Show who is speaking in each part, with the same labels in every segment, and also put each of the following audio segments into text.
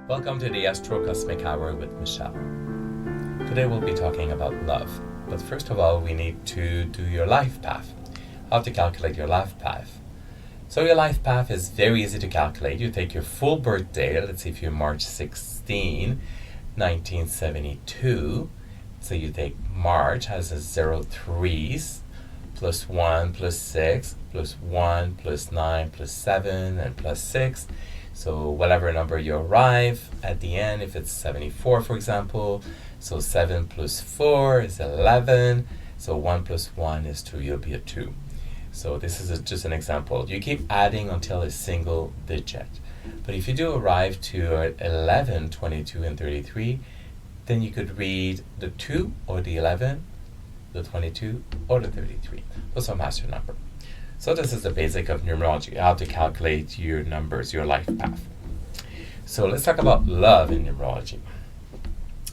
Speaker 1: Welcome to the Astro Cosmic Hour with Michelle. Today we'll be talking about love, but first of all we need to do your life path. How to calculate your life path. So your life path is very easy to calculate. You take your full birthday, let's say if you're March 16, 1972. So you take March has a 0 3s, plus 1 plus 6, plus 1 plus 9 plus 7, and plus 6. So whatever number you arrive at the end, if it's 74 for example, so 7 plus 4 is 11, so 1 plus 1 is 2, you'll be a 2. So this is just an example. You keep adding until a single digit. But if you do arrive to 11, 22, and 33, then you could read the 2 or the 11, the 22 or the 33. Those are master number. So this is the basic of numerology, how to calculate your numbers, your life path. So let's talk about love in numerology.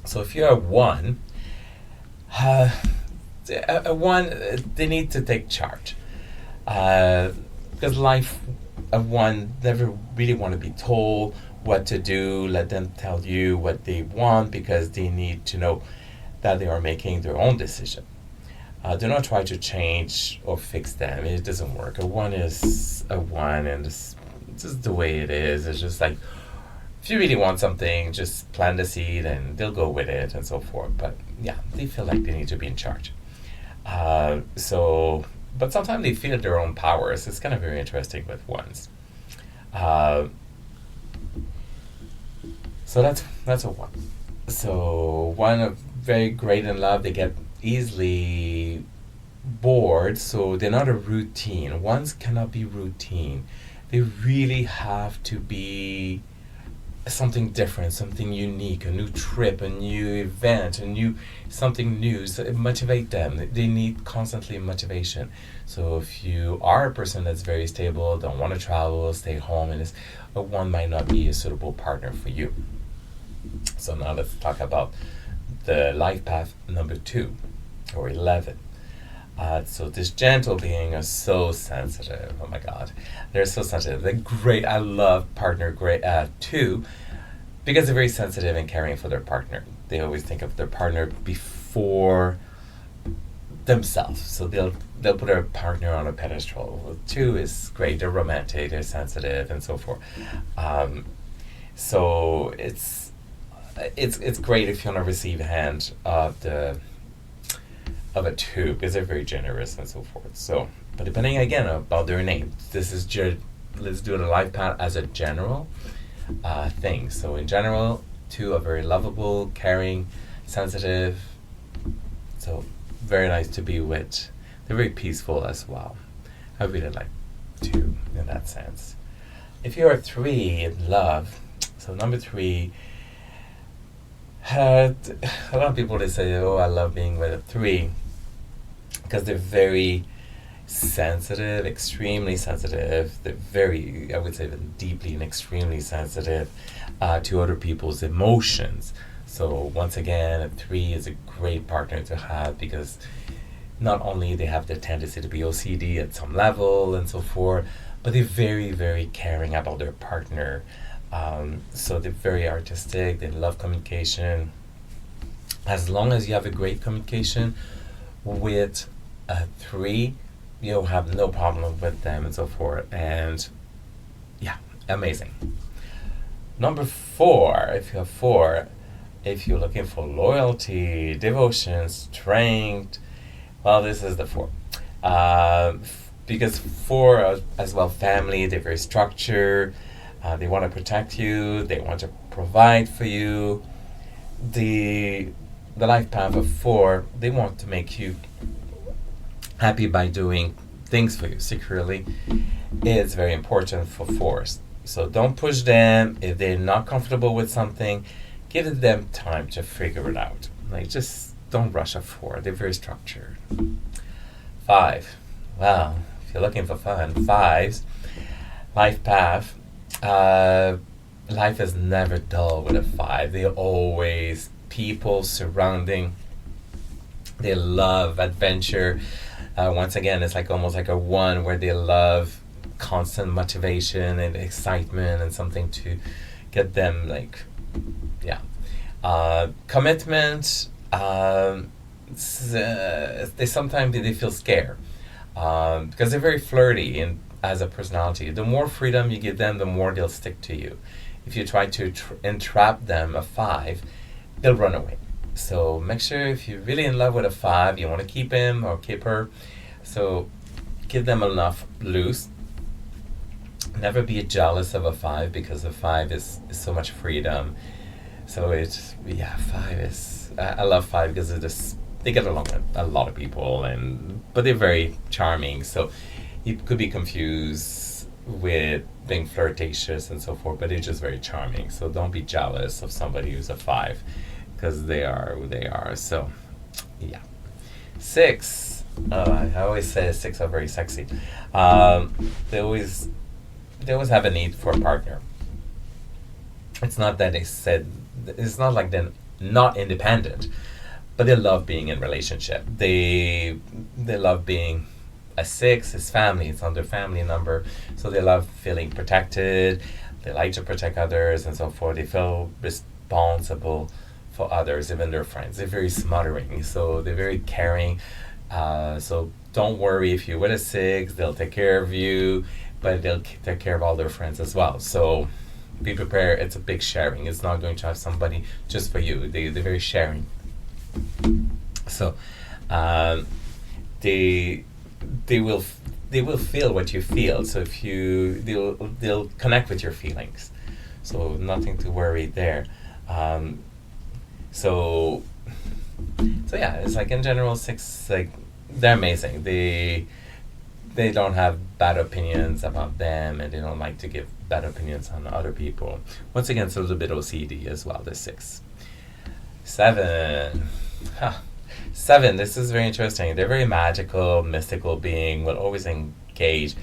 Speaker 1: So if you're a 1, a 1, they need to take charge. Because life of 1 never really want to be told what to do. Let them tell you what they want because they need to know that they are making their own decision. Do not try to change or fix them. It doesn't work. A 1 is a 1 and it's just the way it is. It's just like, if you really want something, just plant the seed and they'll go with it and so forth. But yeah, they feel like they need to be in charge. But sometimes they feel their own powers. It's kind of very interesting with 1s. So that's a 1. So 1 very great in love. They get easily bored, so they're not a routine. 1s cannot be routine. They really have to be something different, something unique, a new trip, a new event, something new. So it motivate them. They need constantly motivation. So if you are a person that's very stable, don't want to travel, stay home, and a 1 might not be a suitable partner for you. So now let's talk about the life path number 2 or 11. So this gentle being is so sensitive. Oh my God, they're so sensitive. They're great. I love partner 2 because they're very sensitive and caring for their partner. They always think of their partner before themselves. So they'll put their partner on a pedestal. 2 is great. They're romantic. They're sensitive and so forth. So it's great if you want to receive a hand of a 2 because they're very generous and so forth. So, but depending again about their name, this is let's do the life path as a general thing. So in general, 2 are very lovable, caring, sensitive. So very nice to be with. They're very peaceful as well. I really like 2 in that sense. If you're a 3 in love, so number 3. A lot of people, they say, oh, I love being with a 3 because they're very sensitive, extremely sensitive. They're very, I would say, deeply and extremely sensitive to other people's emotions. So once again, a 3 is a great partner to have because not only they have the tendency to be OCD at some level and so forth, but they're very, very caring about their partner. So they're very artistic, they love communication. As long as you have a great communication with a 3, you'll have no problem with them and so forth. And yeah, amazing. Number 4, if you have 4, if you're looking for loyalty, devotion, strength, well, this is the 4. Because 4 as well, family, they're very structured. They want to protect you. They want to provide for you. The life path of 4, they want to make you happy by doing things for you securely. It's very important for 4s. So don't push them. If they're not comfortable with something, give them time to figure it out. Like, just don't rush a 4. They're very structured. 5. Well, if you're looking for fun, 5s, life path. Life is never dull with a 5. They're always people surrounding. They love adventure. Once again, it's like almost like a 1 where they love constant motivation and excitement and something to get them like, yeah. Commitment. They sometimes they feel scared because they're very flirty and as a personality. The more freedom you give them, the more they'll stick to you. If you try to entrap them, a 5, they'll run away. So make sure if you're really in love with a 5, you want to keep him or keep her. So give them enough loose. Never be jealous of a 5 because a 5 is so much freedom. So it's, 5 is, I love 5 because it is, they get along with a lot of people, but they're very charming. So you could be confused with being flirtatious and so forth, but they're just very charming. So don't be jealous of somebody who's a 5 because they are who they are. So, yeah. 6. I always say 6 are very sexy. They always have a need for a partner. It's not that it's not like they're not independent, but they love being in relationship. They love being a 6 is family. It's on their family number, so they love feeling protected. They like to protect others and so forth. They feel responsible for others, even their friends. They're very smothering, so they're very caring. So don't worry if you're with a 6, they'll take care of you, but they'll take care of all their friends as well. So be prepared. It's a big sharing. It's not going to have somebody just for you. They're very sharing. So they will feel what you feel. So if they'll connect with your feelings. So nothing to worry there. So yeah, it's like in general 6, like they're amazing. They don't have bad opinions about them, and they don't like to give bad opinions on other people. Once again, it's a little bit OCD as well, the 6. 7. 7, this is very interesting. They're very magical, mystical being, will always engage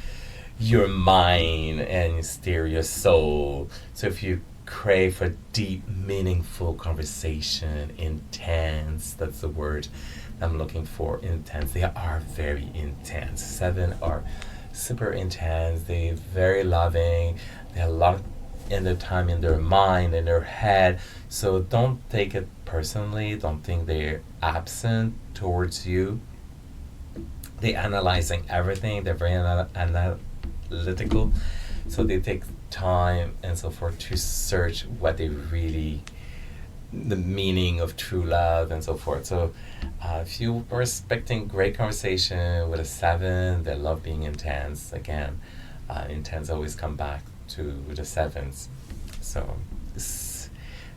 Speaker 1: your mind and steer your soul. So if you crave for deep, meaningful conversation, intense, that's the word I'm looking for, intense. They are very intense. 7 are super intense. They're very loving. They have a lot in their time in their mind, in their head. So don't take it personally. Don't think they're absent towards you. They're analyzing everything. They're very analytical. So they take time and so forth to search what they really, the meaning of true love and so forth. So if you are expecting great conversation with a 7, they love being intense. Again, intense always come back to the 7s. So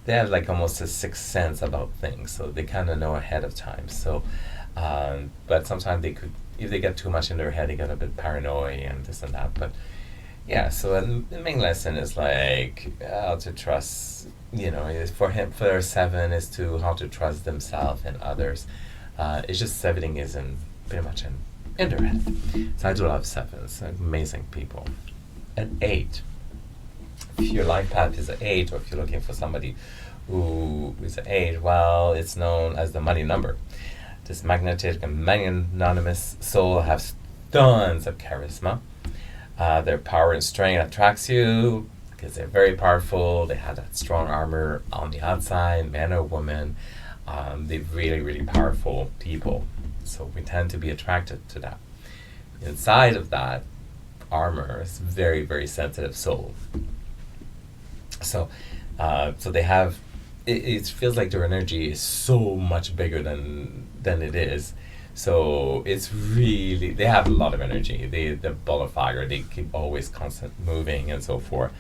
Speaker 1: they have like almost a sixth sense about things. So they kind of know ahead of time. So, but sometimes they could, if they get too much in their head, they get a bit paranoid and this and that. But yeah, so the main lesson is like how to trust, is for a 7 is to how to trust themselves and others. It's just everything is pretty much in their head. So I do love 7s, amazing people. An 8, if your life path is an 8, or if you're looking for somebody who is an 8, well, it's known as the money number. This magnetic and magnanimous soul has tons of charisma. Their power and strength attracts you because they're very powerful. They have that strong armor on the outside, man or woman. They're really, really powerful people. So we tend to be attracted to that. Inside of that armor is very, very sensitive soul. So they have, it feels like their energy is so much bigger than it is. So it's really, they have a lot of energy. They're ball of fire. They keep always constant moving and so forth.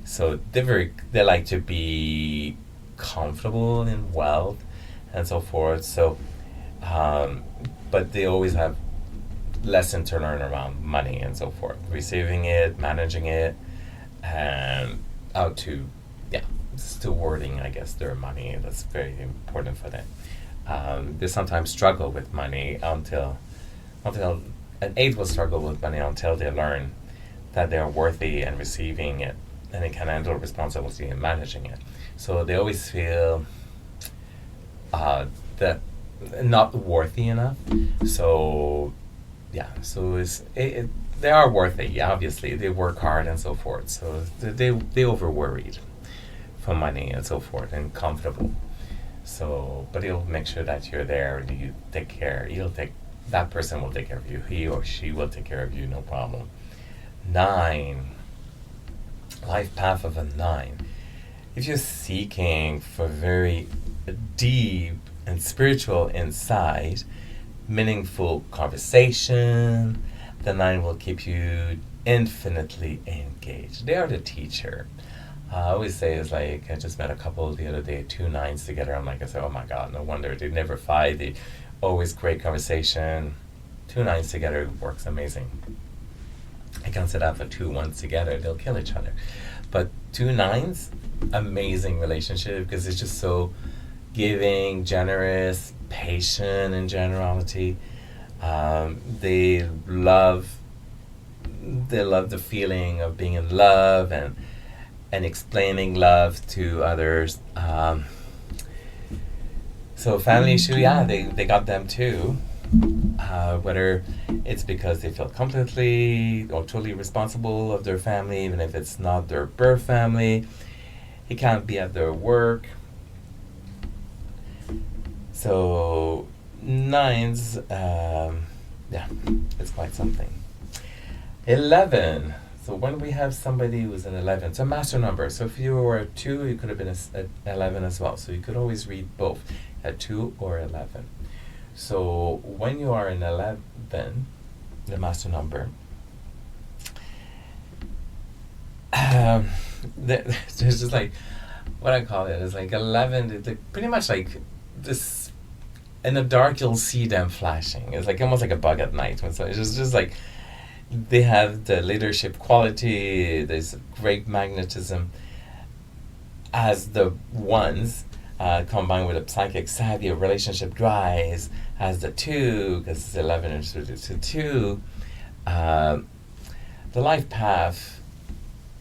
Speaker 1: So they like to be comfortable in wealth and so forth. So, but they always have lesson to learn around money and so forth. Receiving it, managing it, and how to, stewarding, I guess, their money. That's very important for them. They sometimes struggle with money until an 8 will struggle with money until they learn that they're worthy and receiving it, and they can handle responsibility in managing it. So they always feel that not worthy enough. So yeah, so they are worthy. Yeah, obviously, they work hard and so forth. So they over worried for money and so forth and comfortable. So, but he'll make sure that you're there and you take care. He'll take that person will take care of you. He or she will take care of you, no problem. 9, life path of a 9. If you're seeking for very deep and spiritual insight, meaningful conversation, the 9 will keep you infinitely engaged. They are the teacher. I always say it's like I just met a couple the other day, 2 9s together. I'm like, I said, oh my god, no wonder they never fight. They always great conversation. 2 9s together works amazing. I can't say that for 2 1s together; they'll kill each other. But 2 9s, amazing relationship because it's just so giving, generous, patient in generality. They love the feeling of being in love and explaining love to others. So family issue, yeah, they got them too. Whether it's because they feel completely or totally responsible of their family, even if it's not their birth family. He can't be at their work. So 9s, yeah, it's quite something. 11. So when we have somebody who's an 11, it's a master number. So if you were a 2, you could have been a 11 as well. So you could always read both, a 2 or 11. So when you are an 11, the master number, there's just like, what I call it is like 11, it's like pretty much like this, in the dark you'll see them flashing. It's like almost like a bug at night. So it's just like, they have the leadership quality, there's great magnetism as the ones, combined with a psychic savvy, a relationship drives as the 2, because it's 11 and to 2. The life path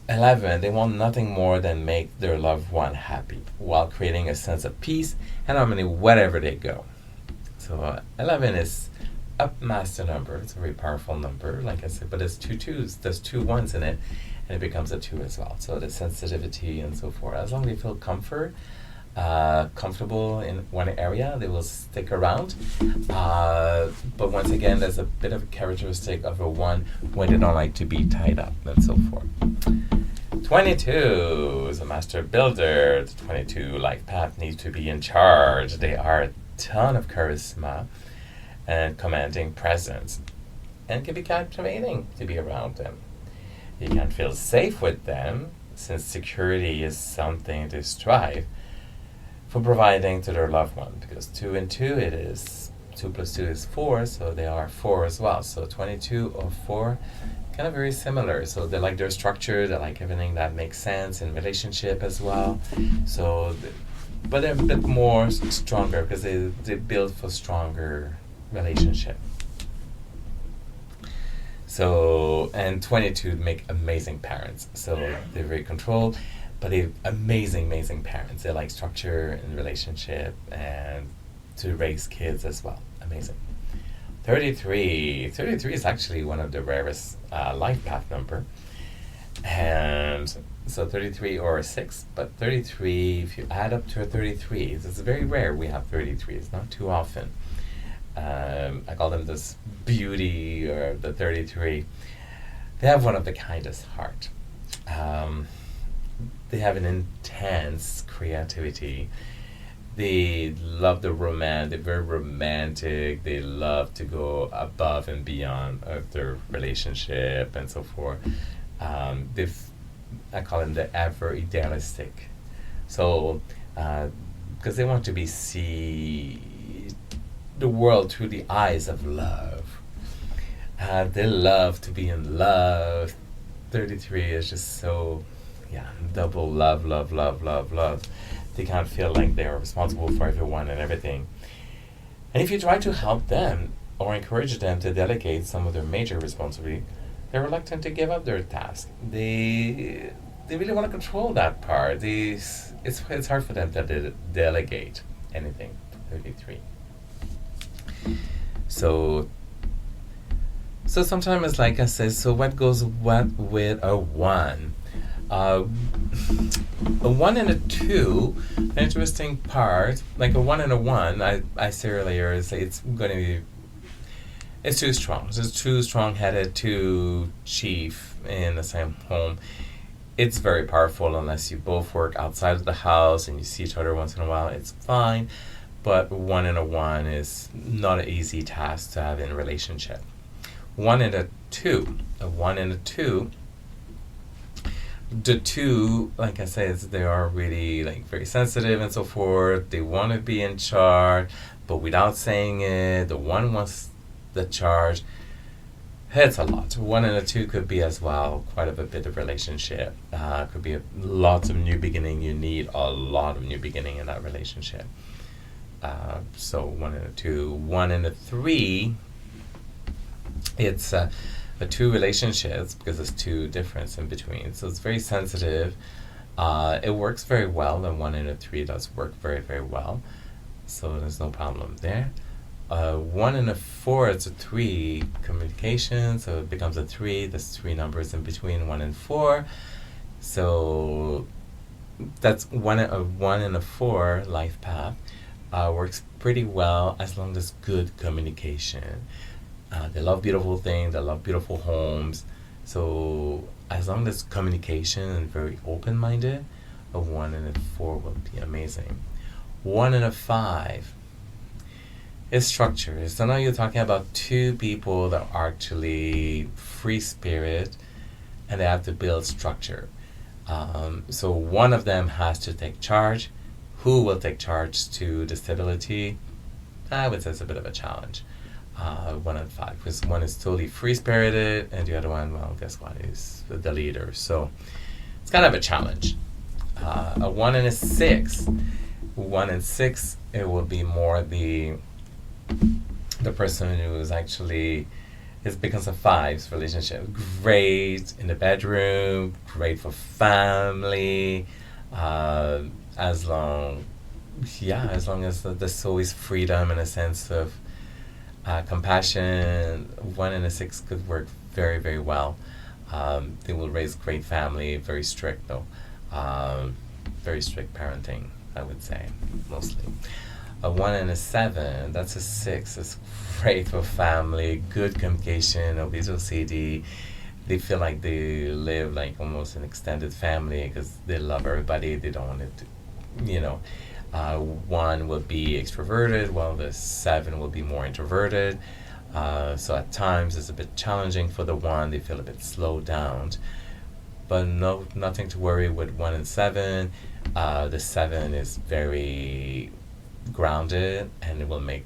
Speaker 1: 11, they want nothing more than make their loved one happy while creating a sense of peace and harmony wherever they go. So 11 is a master number. It's a very powerful number, like I said, but it's 2 2s. There's 2 1s in it, and it becomes a 2 as well. So the sensitivity and so forth. As long as they feel comfortable in one area, they will stick around. But once again, there's a bit of a characteristic of a 1 when they don't like to be tied up and so forth. 22 is a master builder. The 22 life path needs to be in charge. They are a ton of charisma and commanding presence, and can be captivating to be around them. You can feel safe with them, since security is something they strive for providing to their loved one, because 2 and 2 it is 2 plus 2 is 4, so they are 4 as well. So 22 or 4, kind of very similar. So they like their structure, they like everything that makes sense in relationship as well. So but they're a bit more stronger because they build for stronger relationship. So, and 22 make amazing parents. So they're very controlled, but they're amazing parents. They like structure and relationship and to raise kids as well. Amazing. 33 is actually one of the rarest life path number. And so 33 or 6, but 33, if you add up to a 33, it's very rare we have 33. It's not too often. I call them this beauty or the 33. They have one of the kindest heart. They have an intense creativity. They love the romance. They're very romantic. They love to go above and beyond of their relationship and so forth. I call them the ever idealistic. So, because they want to see the world through the eyes of love. They love to be in love. 33 is just so, double love. They can't feel like they are responsible for everyone and everything. And if you try to help them or encourage them to delegate some of their major responsibility, they're reluctant to give up their task. They really want to control that part. It's hard for them to delegate anything. 33. So So sometimes it's like I said, so what goes what with a one? Uh, a one and a two, an interesting part, like a one and a one, I said earlier, is it's going to be, it's too strong. It's too strong headed, too chief in the same home. It's very powerful unless you both work outside of the house and you see each other once in a while. It's fine, but one and a one is not an easy task to have in a relationship. One and a one and a two, the two, like I said, they are really like very sensitive and so forth. They want to be in charge, but without saying it. The one wants the charge. It's a lot. One and a two could be as well quite a bit of relationship. Could be lots of new beginning. You need a lot of new beginning in that relationship. So one and a two, one and a three. It's the two relationships because there's two difference in between. So it's very sensitive. It works very well, and one and a three does work very, very well. So there's no problem there. One and a four, it's a three communication, so it becomes a three. There's three numbers in between one and four. So that's one and a four life path. Works pretty well as long as good communication. They love beautiful things, they love beautiful homes. So as long as communication and very open-minded, a one and a four will be amazing. One and a five is structure. So now you're talking about two people that are actually free spirit and they have to build structure. So one of them has to take charge. Who will take charge to the stability? I would say it's a bit of a challenge. One and five, because one is totally free spirited, and the other one, well, guess what, is the leader. So it's kind of a challenge. A one and a six. One and six, it will be more the person who is actually, it becomes a fives relationship. Great in the bedroom, great for family, as long as there's always freedom and a sense of compassion. One and a six could work very, very well. They will raise great family, very strict though. Very strict parenting, I would say, mostly. A one and a seven, that's a six. It's great for family, good communication, obese OCD. They feel like they live like almost an extended family because they love everybody. They don't want it to, one will be extroverted while the seven will be more introverted. So at times it's a bit challenging for the one. They feel a bit slowed down. But nothing to worry with one and seven. The seven is very grounded and it will make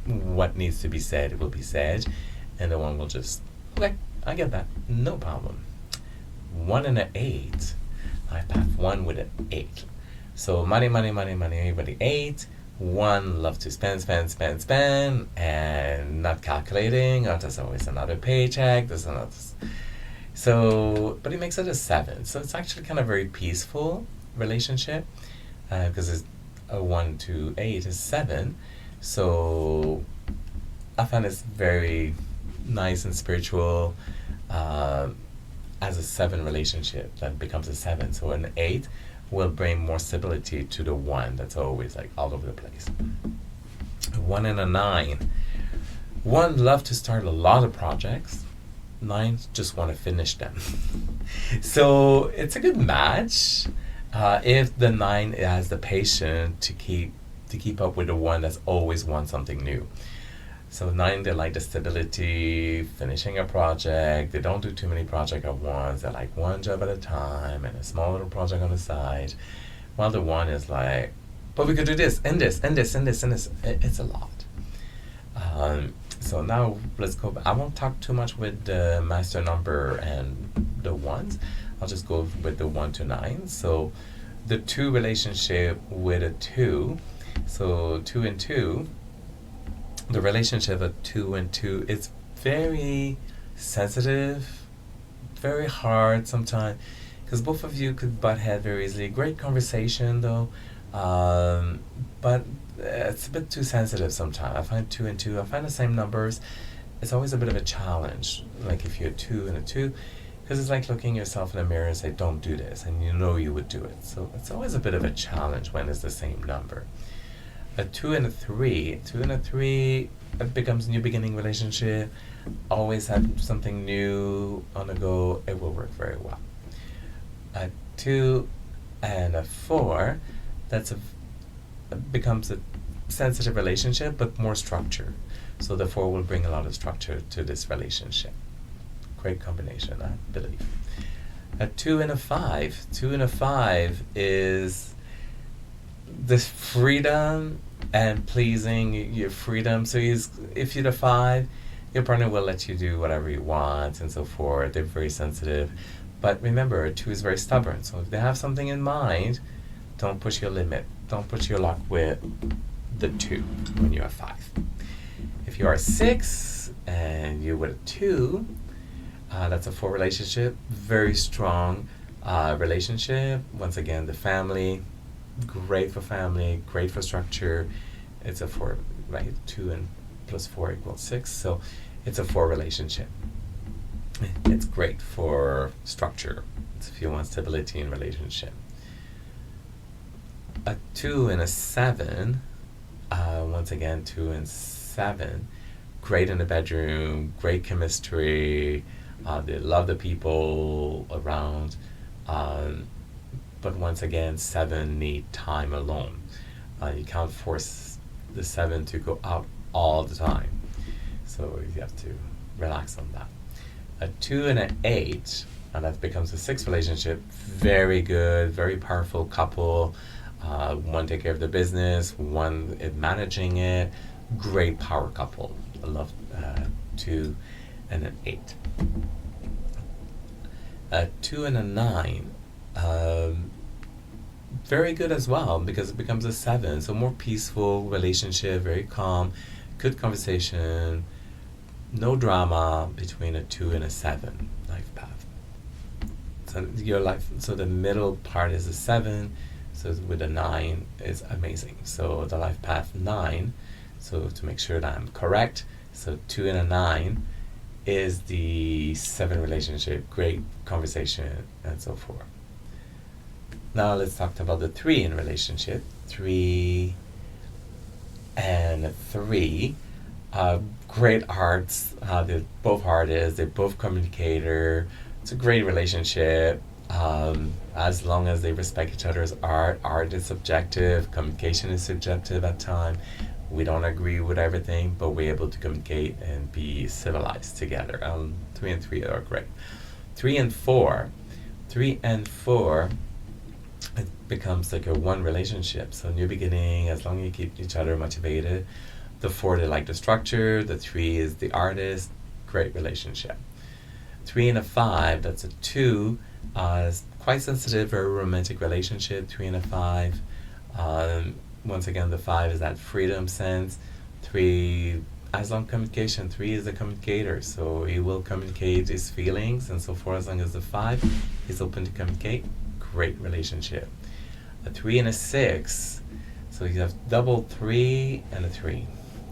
Speaker 1: what needs to be said, it will be said. And the one will just, okay, I get that, no problem. One and an eight. I path one with an eight. So money, everybody eight. One love to spend, and not calculating. Oh, there's always another paycheck. There's another. So, but it makes it a seven. So it's actually kind of very peaceful relationship because it's a 1 to 8 is 7. So I find it's very nice and spiritual as a 7 relationship that becomes a 7. So an 8 will bring more stability to the 1 that's always like all over the place. 1 and a 9. 1 love to start a lot of projects. 9 just want to finish them. So it's a good match if the 9 has the patience to keep up with the 1 that's always wants something new. So 9, they like the stability, finishing a project. They don't do too many projects at once. They like one job at a time and a small little project on the side. While the 1 is like, but we could do this and this and this and this and this. It's a lot. So now let's go. I won't talk too much with the master number and the 1s. I'll just go with the 1 to 9. So the 2 relationship with a 2. So 2 and 2. The relationship of 2 and 2 is very sensitive, very hard sometimes, because both of you could butt head very easily. Great conversation though, but it's a bit too sensitive sometimes. I find 2 and 2. I find the same numbers. it's always a bit of a challenge. Like if you're a 2 and a 2, because it's like looking yourself in the mirror and say, don't do this, and you know you would do it. So it's always a bit of a challenge when it's the same number. A 2 and a 3, 2 and a 3, it becomes new beginning relationship, always have something new on the go, it will work very well. A 2 and a 4, becomes a sensitive relationship, but more structure. So the 4 will bring a lot of structure to this relationship. Great combination, I believe. A 2 and a 5. 2 and a 5 is this freedom and pleasing your freedom. So if you're the 5, your partner will let you do whatever you want and so forth. They're very sensitive. But remember, a 2 is very stubborn. So if they have something in mind, don't push your limit. Don't push your luck with the 2 when you're a 5. If you are a 6 and you're with a 2, that's a 4 relationship. Very strong relationship. Once again, the family, great for family, great for structure. It's a 4, right? 2 and plus 4 equals 6. So it's a 4 relationship. It's great for structure. It's if you want stability in relationship. A 2 and a 7, once again, 2 and 7, great in the bedroom, great chemistry, they love the people around, but once again, 7 need time alone. You can't force the 7 to go out all the time, so you have to relax on that. A 2 and an 8, and that becomes a 6 relationship, very good, very powerful couple. One take care of the business, one is managing it. Great power couple. I love 2 and an 8. A 2 and a 9, very good as well because it becomes a 7. So more peaceful relationship, very calm, good conversation, no drama between a 2 and a 7 life path. So your life. So the middle part is a 7. So with a 9 is amazing. So the life path 9. So to make sure that I'm correct, so 2 and a 9 is the 7 relationship, great conversation, and so forth. Now let's talk about the 3 in relationship. 3 and 3, great hearts. They're both artists. They're both communicator. It's a great relationship. As long as they respect each other's art. Art is subjective. Communication is subjective at times. We don't agree with everything, but we're able to communicate and be civilized together. 3 and 3 are great. 3 and 4. 3 and 4, it becomes like a 1 relationship. So new beginning, as long as you keep each other motivated. The 4, they like the structure. The 3 is the artist. Great relationship. 3 and a 5, that's a 2. Is quite sensitive, very romantic relationship. 3 and a 5. Once again, the 5 is that freedom sense. 3, as long communication. 3 is the communicator, so he will communicate his feelings and so forth. As long as the 5 is open to communicate, great relationship. A 3 and a 6, so you have double 3 and a 3.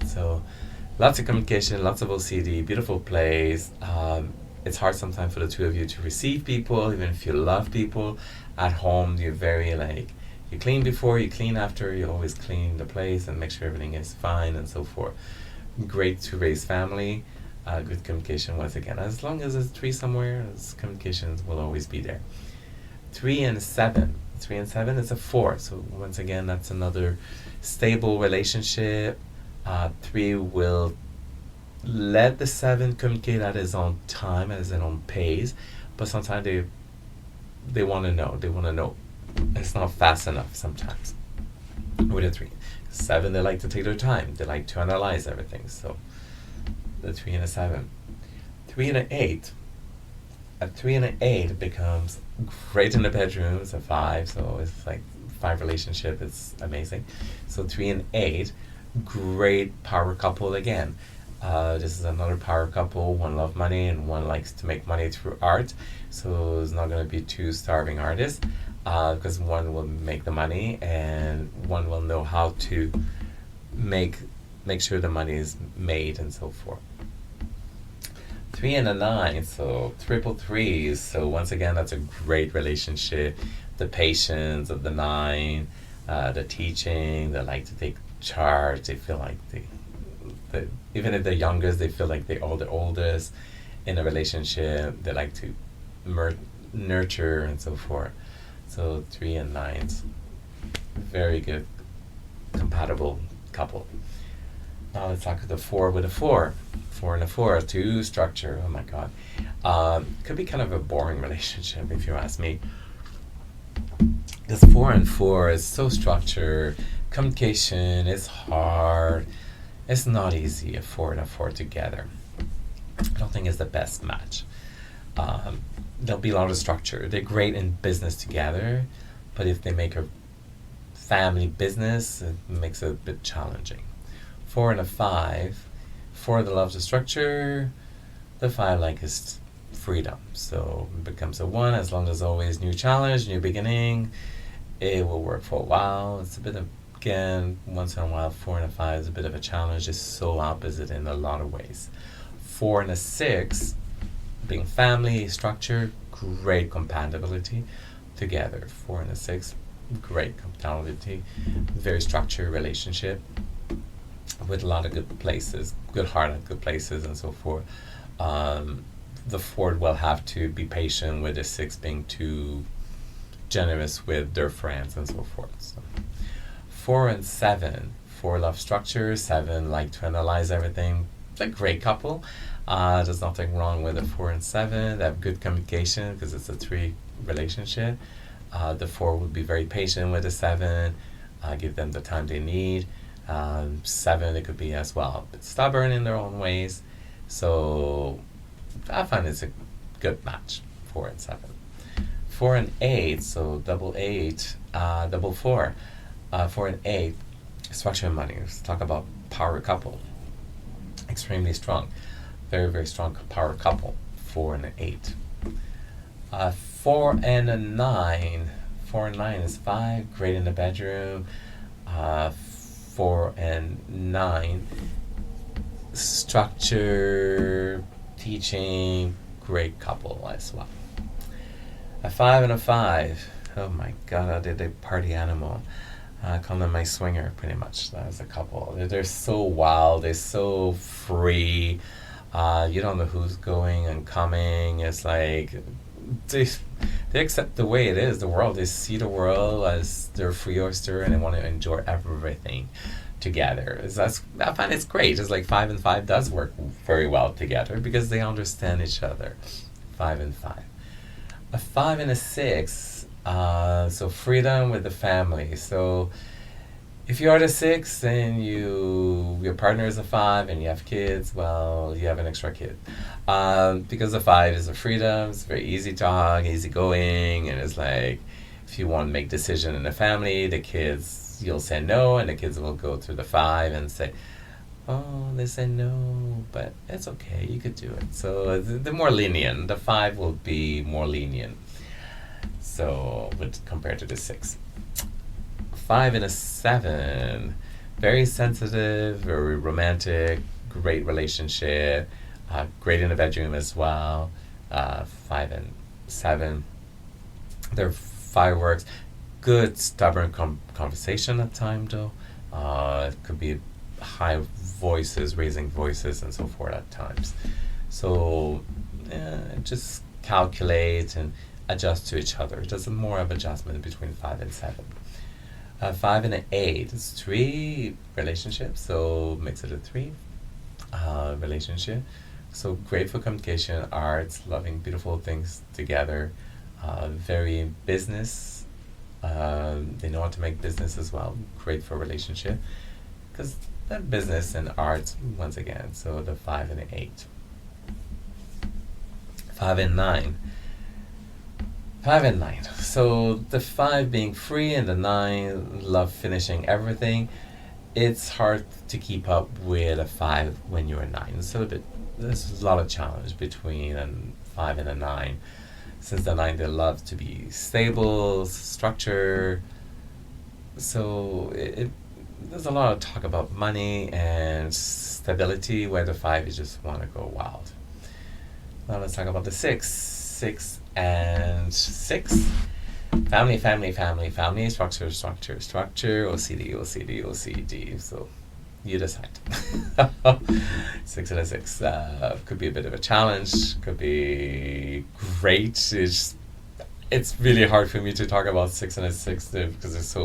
Speaker 1: So lots of communication, lots of OCD, beautiful place. It's hard sometimes for the 2 of you to receive people, even if you love people. At home, you're very you clean before, you clean after, you always clean the place and make sure everything is fine and so forth. Great to raise family, good communication once again. As long as there's 3 somewhere, communications will always be there. 3 and 7. 3 and 7 is a 4. So once again, that's another stable relationship. 3 will let the 7 communicate at his own time, at his own pace, but sometimes they want to know. They want to know. It's not fast enough sometimes with a 3. 7, they like to take their time. They like to analyze everything. So the 3 and a 7. 3 and an 8. A 3 and an 8 becomes great in the bedroom. It's a 5, so it's like 5 relationship. It's amazing. So 3 and 8, great power couple again. This is another power couple. One loves money and one likes to make money through art. So it's not going to be 2 starving artists, because one will make the money and one will know how to make sure the money is made and so forth. 3 and a 9, so triple threes. So once again, that's a great relationship. The patience of the 9, the teaching, they like to take charge. They feel like they even if they're youngest, they feel like they're all the oldest in a relationship. They like to nurture and so forth. So 3 and 9s, very good, compatible couple. Now let's talk about the 4 with a 4. 4 and a 4, 2 structure. Oh my God. Could be kind of a boring relationship if you ask me. Because 4 and 4 is so structured. Communication is hard. It's not easy, a 4 and a 4 together. I don't think it's the best match. There'll be a lot of structure. They're great in business together, but if they make a family business, it makes it a bit challenging. 4 and a 5, 4 that loves the structure, the 5 like his freedom. So it becomes a 1 as long as always new challenge, new beginning. It will work for a while. It's a bit of, again, once in a while, 4 and a 5 is a bit of a challenge. It's so opposite in a lot of ways. 4 and a 6, being family, structure, great compatibility together. 4 and a 6, great compatibility, very structured relationship with a lot of good places, good heart and good places and so forth. The 4 will have to be patient with the 6 being too generous with their friends and so forth. So 4 and 7, 4 love structure, 7 like to analyze everything. It's a great couple. There's nothing wrong with a 4 and 7. They have good communication because it's a 3 relationship. The 4 would be very patient with the 7, give them the time they need. 7, it could be as well, but stubborn in their own ways. So I find it's a good match, 4 and 7. 4 and 8, so double 8, double 4. 4 and 8, structure and money. Let's talk about power couple. Extremely strong. Very, very strong power couple. 4 and an 8. 4 and a 9. 4 and 9 is 5. Great in the bedroom. 4 and 9. Structure, teaching, great couple as well. A 5 and a 5. Oh my God, they're the party animal. I call them my swinger, pretty much. That's a couple. They're so wild. They're so free. You don't know who's going and coming. It's like they accept the way it is, the world. They see the world as their free oyster, and they want to enjoy everything together. I find it's great. It's like 5 and 5 does work very well together because they understand each other. 5 and 5. A 5 and a 6. So freedom with the family. So if you are the 6 and your partner is a 5 and you have kids, well, you have an extra kid. Because the 5 is a freedom, it's very easy talk, easy going, and it's like if you want to make decision in the family, the kids, you'll say no, and the kids will go to the 5 and say, oh, they say no, but it's okay, you could do it. So the more lenient, the 5 will be more lenient. So, compared to the 6. 5 and a 7, very sensitive, very romantic, great relationship, great in the bedroom as well. 5 and 7, they're fireworks. Good stubborn conversation at times though. It could be high voices, raising voices and so forth at times. So just calculate and adjust to each other. There's more of adjustment between 5 and 7. 5 and an 8 is 3 relationships, so makes it a 3 relationship. So great for communication, arts, loving beautiful things together. Very business. They know how to make business as well. Great for relationship because that business and arts once again. So the 5 and an 8. 5 and 9. 5 and 9. So the 5 being free and the 9 love finishing everything. It's hard to keep up with a 5 when you're a 9. There's a lot of challenge between a 5 and a 9. Since the 9, they love to be stable, structure. So there's a lot of talk about money and stability, where the 5 is just want to go wild. Now let's talk about the 6. 6 and 6. Family, family, family, family, structure, structure, structure, OCD, OCD, OCD. So you decide. 6 and a 6 could be a bit of a challenge, could be great. It's really hard for me to talk about 6 and a 6 because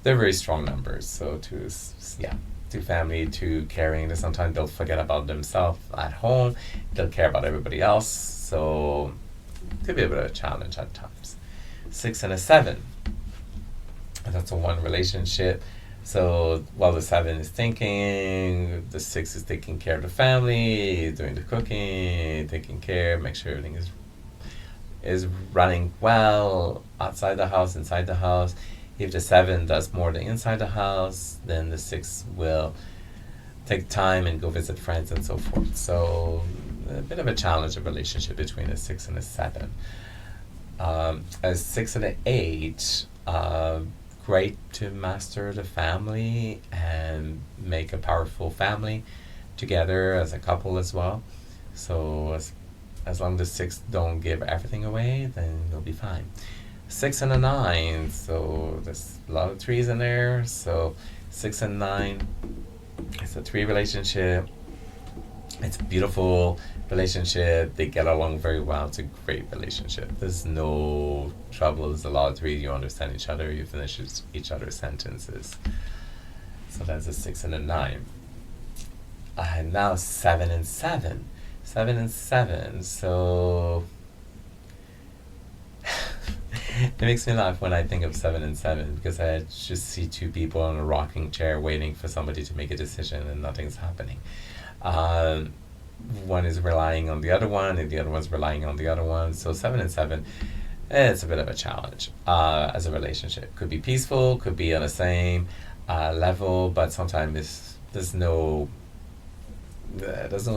Speaker 1: they're very strong numbers. So to family, to caring. Sometimes they'll forget about themselves at home. They'll care about everybody else. So it could be a bit of a challenge at times. 6 and a 7. That's a 1 relationship. So while the 7 is thinking, the 6 is taking care of the family, doing the cooking, taking care, make sure everything is running well outside the house, inside the house. If the 7 does more than inside the house, then the 6 will take time and go visit friends and so forth. So a bit of a challenge of relationship between a 6 and a 7. A 6 and an 8, great to master the family and make a powerful family together as a couple as well. So as long as the 6 don't give everything away, then you'll be fine. 6 and a 9, so there's a lot of 3s in there. So 6 and 9, it's a 3 relationship. It's a beautiful relationship. They get along very well. It's a great relationship. There's no trouble. There's a lot of 3. You understand each other. You finish each other's sentences. So that's a 6 and a 9. And now 7 and 7. 7 and 7. So it makes me laugh when I think of 7 and 7 because I just see 2 people in a rocking chair waiting for somebody to make a decision and nothing's happening. One is relying on the other one and the other one's relying on the other one. So 7 and 7, it's a bit of a challenge as a relationship. Could be peaceful, could be on the same level, but sometimes there's no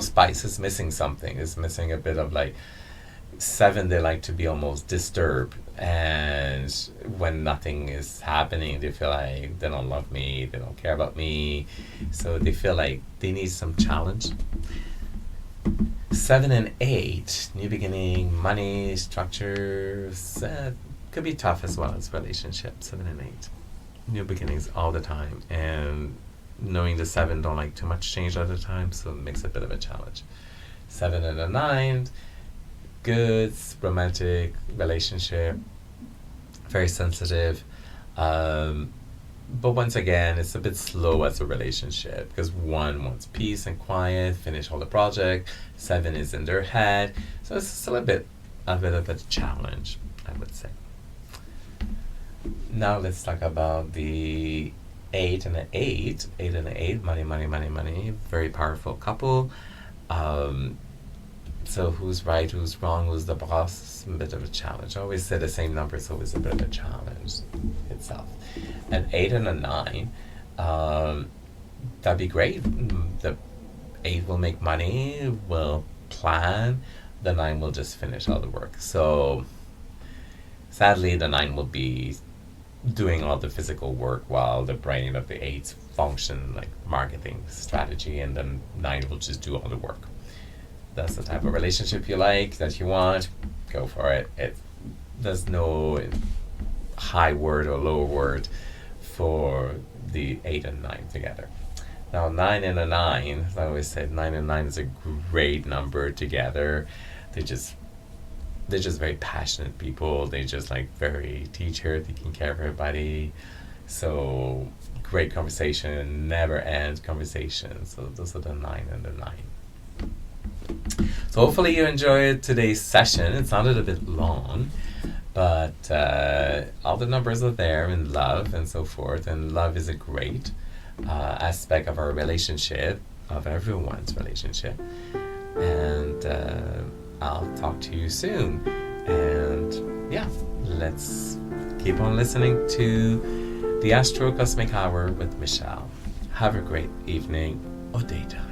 Speaker 1: spice. It's missing something. It's missing a bit of 7, they like to be almost disturbed, and when nothing is happening, they feel like they don't love me, they don't care about me, so they feel like they need some challenge. 7 and 8, new beginning, money, structure, could be tough as well as relationship. 7 and 8, new beginnings all the time, and knowing the 7 don't like too much change all the time, so it makes it a bit of a challenge. 7 and a 9, good romantic relationship, very sensitive, but once again it's a bit slow as a relationship because 1 wants peace and quiet, finish all the project. 7 is in their head, so it's still a bit of a challenge, I would say. Now let's talk about the 8 and an 8. 8 and an 8, money, money, money, money, very powerful couple. So who's right, who's wrong, who's the boss? A bit of a challenge. I always say the same number, so it's a bit of a challenge itself. An 8 and a 9, that'd be great. The 8 will make money, will plan. The 9 will just finish all the work. So sadly, the 9 will be doing all the physical work while the brain of the 8s function like marketing strategy, and then 9 will just do all the work. That's the type of relationship you like, that you want, go for it. There's no high word or low word for the 8 and 9 together. Now 9 and a 9, as I always said, 9 and 9 is a great number together. They're just very passionate people. They just very teacher, taking care of everybody. So great conversation, never ends conversation. So those are the 9 and the 9. So hopefully you enjoyed today's session. It sounded a bit long, but all the numbers are there in love and so forth, and love is a great aspect of our relationship, of everyone's relationship. And I'll talk to you soon. And yeah, let's keep on listening to the Astro Cosmic Hour with Michelle. Have a great evening or daytime.